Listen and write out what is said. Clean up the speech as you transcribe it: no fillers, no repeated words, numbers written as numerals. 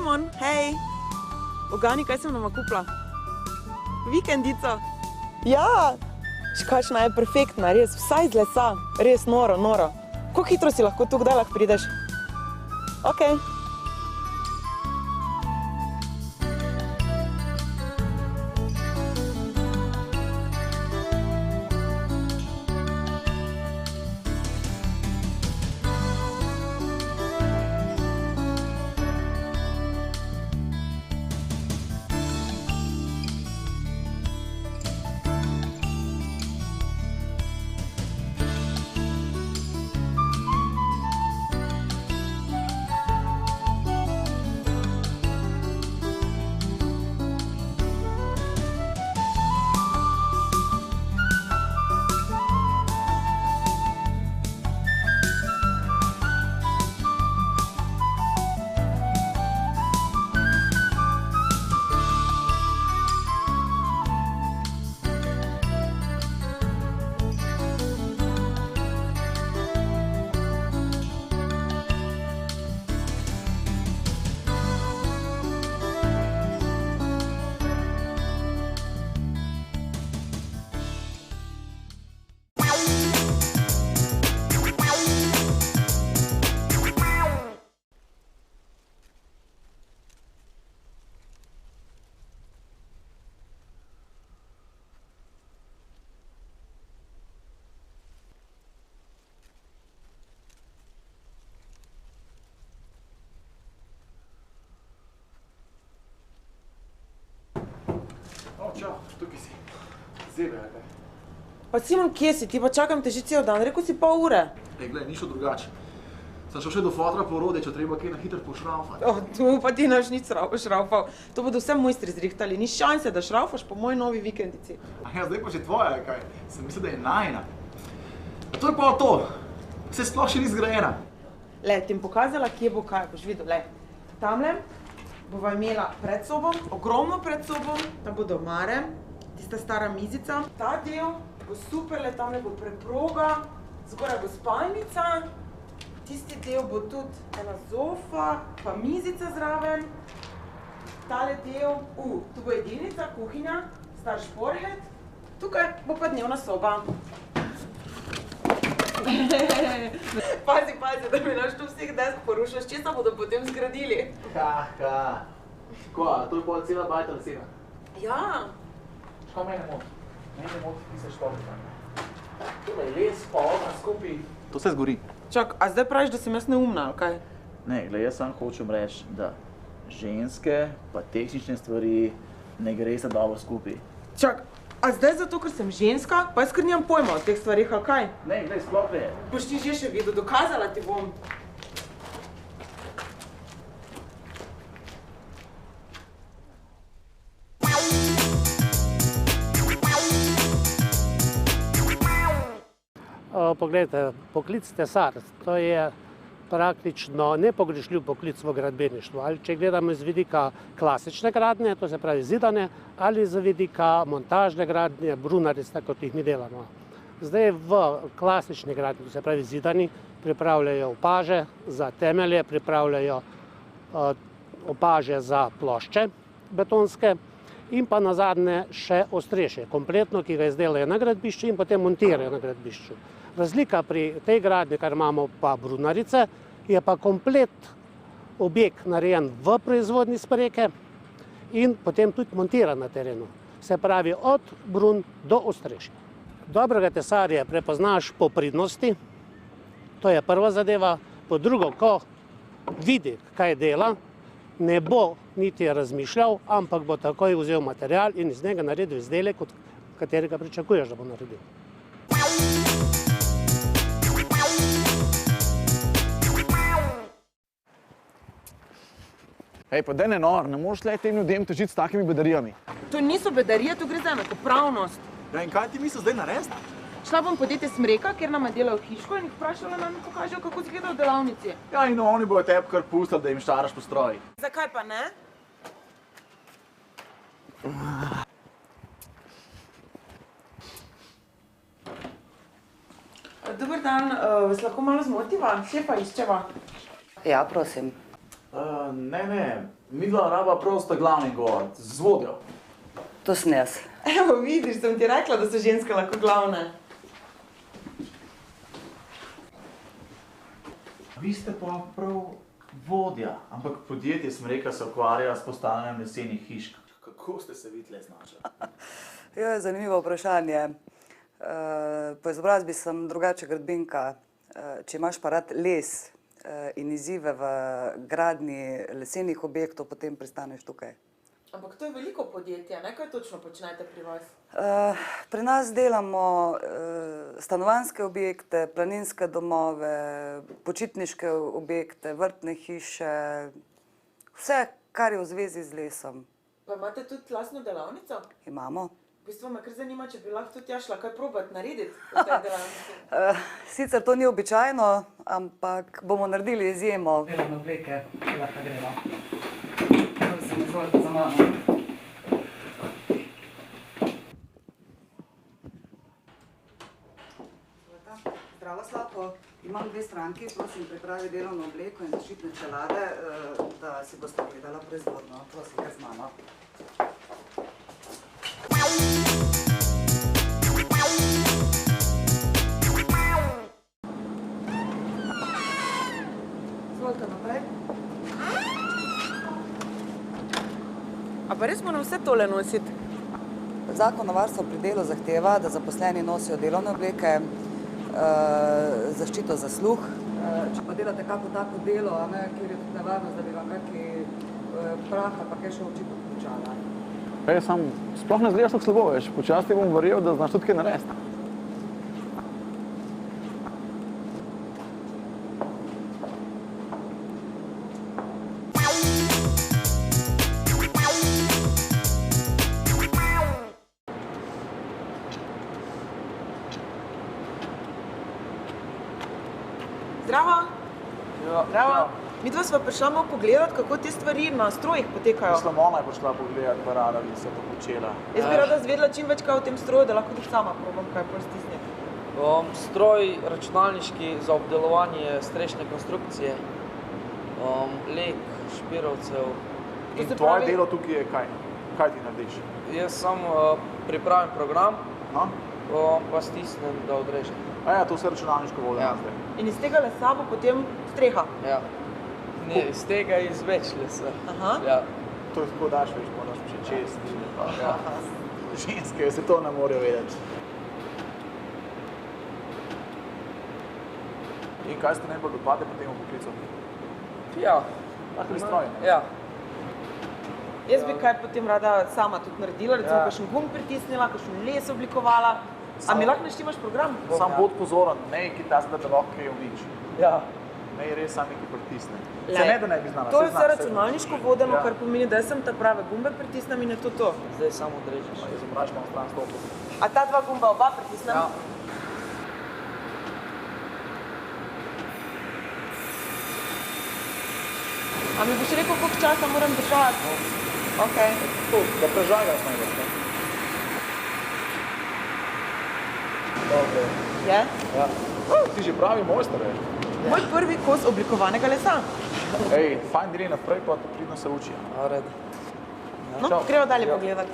Simon, hej! Ugani, kaj sem nama kupila? Vikendico. Ja! Kakšna je perfektna, res, vsa iz lesa. Res noro, noro. Kako hitro si lahko tu, kdaj lahko prideš? Okej. Čau, tukaj si. Zebe, kaj? Pa Simon, kje si? Ti pa čakam te že cel dan. Rekel si pol ure. Glej, ni šlo drugače. Sem šel še do fotra po rode, če treba kaj na hitro pošraufati. Tu pa ti naš nič šraufal. To bodo vse mojstri zrihtali. Ni šanse, da šraufaš po moji novi vikendici. A ja, zdaj pa že tvoja, kaj? Sem mislil, da je najina. A to je pa to. Se sploh še ni zgrajena. Le, ti bom pokazala, kje bo kaj. Boš videl, le. Tamle bova imela pred sobom, ogromno pred sobom, tam bodo omare, tista stara mizica. Ta del bo super, le tamle bo preproga, zgoraj bo spalnica, tisti del bo tudi ena zofa, pa mizica zraven. Tale del, tu bo jedilnica, kuhinja, star šporhet, tukaj bo pa dnevna soba. Pazi, da mi naš tu vseh desk porušaš, česa bodo potem zgradili? Ko, to je pa cela bajta lesena? Ja. Škoda mene moti? Mene moti, ti se športa. Tole les pa ona skupaj. To se zgori. Čak, a zdaj praviš, da sem jaz neumna, ali kaj? Ne, glej, jaz samo hočem reči, da ženske pa tehnične stvari ne gre se dobro skupaj. Čak, a zdaj zato, ker sem ženska, pa jaz kar nimam pojma o teh stvarih, ali kaj? Ne, glej, sploh ne. Boš ti že še videl, dokazala ti bom. Poglejte, poklic tesar, to je praktično nepogrešljiv poklic v gradbeništvu. Ali če gledamo z vidika klasične gradnje, to se pravi zidane, ali z vidika montažne gradnje, brunaric, tako kot jih mi delamo. Zdaj v klasični gradnji, to se pravi zidani, pripravljajo opaže za temelje, pripravljajo opaže za plošče betonske in pa nazadnje še ostrešje, kompletno, ki ga izdelajo na gradbišču in potem montirajo na gradbišču. Razlika pri tej gradnji, kar imamo pa brunarice, je pa komplet objekt narejen v proizvodnji spreke in potem tudi montiran na terenu. Se pravi od brun do ostrešja. Dobrega tesarja prepoznaš po pridnosti, to je prva zadeva. Po drugo, ko vidi, kaj dela, ne bo niti razmišljal, ampak bo takoj vzel material in iz njega naredil izdelek, od katerega pričakuješ, da bo naredil. Hej, pa daj ne nor, ne moreš le tem ljudem težiti s takimi bedarijami. To niso bedarije, tu gre za enakopravnost. Ja, in kaj ti misliš zdaj narediti? Šla bom podjetje Smreka, kjer nama delajo hiško in jih vprašala, da mi pokažejo, kako izgleda v delavnici. Ja, in oni bojo tebi kar pustili, da jim šaraš po stroji. Zakaj pa ne? Dober dan, vas lahko malo zmotiva? Šefa iščeva. Ja, prosim. Ne, Midva raba prav sta glavni govoriti, z vodjo. To sem jaz. Evo, vidiš, sem ti rekla, da so ženske lahko glavne. Vi ste pa prav vodja, ampak podjetje sem rekel, se ukvarja s postavljanjem lesenih hiš. Kako ste se vi tle znašli? Ja, zanimivo vprašanje. Po izobrazbi sem drugače gradbinka. Če imaš pa rad les in izzive v gradnji lesenih objektov, potem pristaneš tukaj. Ampak to je veliko podjetje, ne? Kaj točno počnete pri vas? Pri nas delamo stanovanjske objekte, planinske domove, počitniške objekte, vrtne hiše, vse, kar je v zvezi z lesom. Pa imate tudi lastno delavnico? Imamo. V bistvu me kar zanima, če bi lahko tudi šla kaj probati narediti v tej delavnici. Sicer to ni običajno, ampak bomo naredili izjemo. Delovne obleke, ki lahko gremo. Prosim, izvolite za mano. Zdravo, Slavko. Imam 2 stranki, prosim, pripravi delovno obleko in zaščitne čelade, da si boste ogledala proizvodnjo. Prosim, kar z mano. Izvolite naprej. A pa res moram vse tole nositi? Zakon o varstvu pri delu zahteva, da zaposleni nosijo delovne obleke, zaščito za sluh. Če pa delate kako tako delo, kjer je tudi nevarnost, da bi vam kakšen prah ali pa kaj še v oči pokončala. Sploh ne zgledaš tako slabo, veš. Počasi bom verjel, da znaš tudi kaj narediti. Zdravo! Ja, Zdravo! Midva sva prišla malo pogledati, kako te stvari na strojih potekajo. Mislim, ona je prišla pogledati, pa rada bi se to počela. Jaz bi rada zvedela čim več kaj o tem stroju, da lahko tudi sama probam kaj pol stisniti. Stroj računalniški za obdelovanje strešne konstrukcije, lek, špirovcev. In tvoje delo tukaj je kaj? Kaj ti narediš? Jaz samo pripravim program, No? pa stisnem, da odrežem. Ja, to vse računalniško vode Ja. zdaj. In iz tega lesa bo potem streha. Ja. Ne, iz tega iz več lesa. Aha. Ja. To je tako daš, veš, moraš še česti. Ja. Ženske se to ne morejo vedeti. In kaj ste najbolj dopade pri tem poklicu? Ja. Lahko bi stroj, ne? Ja. Jaz bi kaj potem rada sama tudi naredila, recimo Ja. kakšen gumb pritisnila, kakšen les oblikovala. A mi lahko naštimaš program? Sam bod pozoren, ne ki ta da lahko kaj uniči. Ja. Ne res sam nekaj pritisne. Lej, Se ne, da ne bi znala. To saj je zna, vse saj računalniško zna. vodeno, Ja. kar pomeni, da jaz sem ta prave gumbe pritisnem in je to. Zdaj samo odrežeš. Jaz sem mrač malo stran stopil. A ta 2 gumba oba pritisnem? Ja. A mi boš rekel, koliko časa moram držati? Okej. To, da prežagaš najbolj. ne? Dobro. Je? Ja. Ti že pravi mojster, veš. Moj prvi kos oblikovanega lesa. Ej, fajn gre naprej, pa pridno se uči. A, red. No, Čau. gremo dalje Ja. pogledati.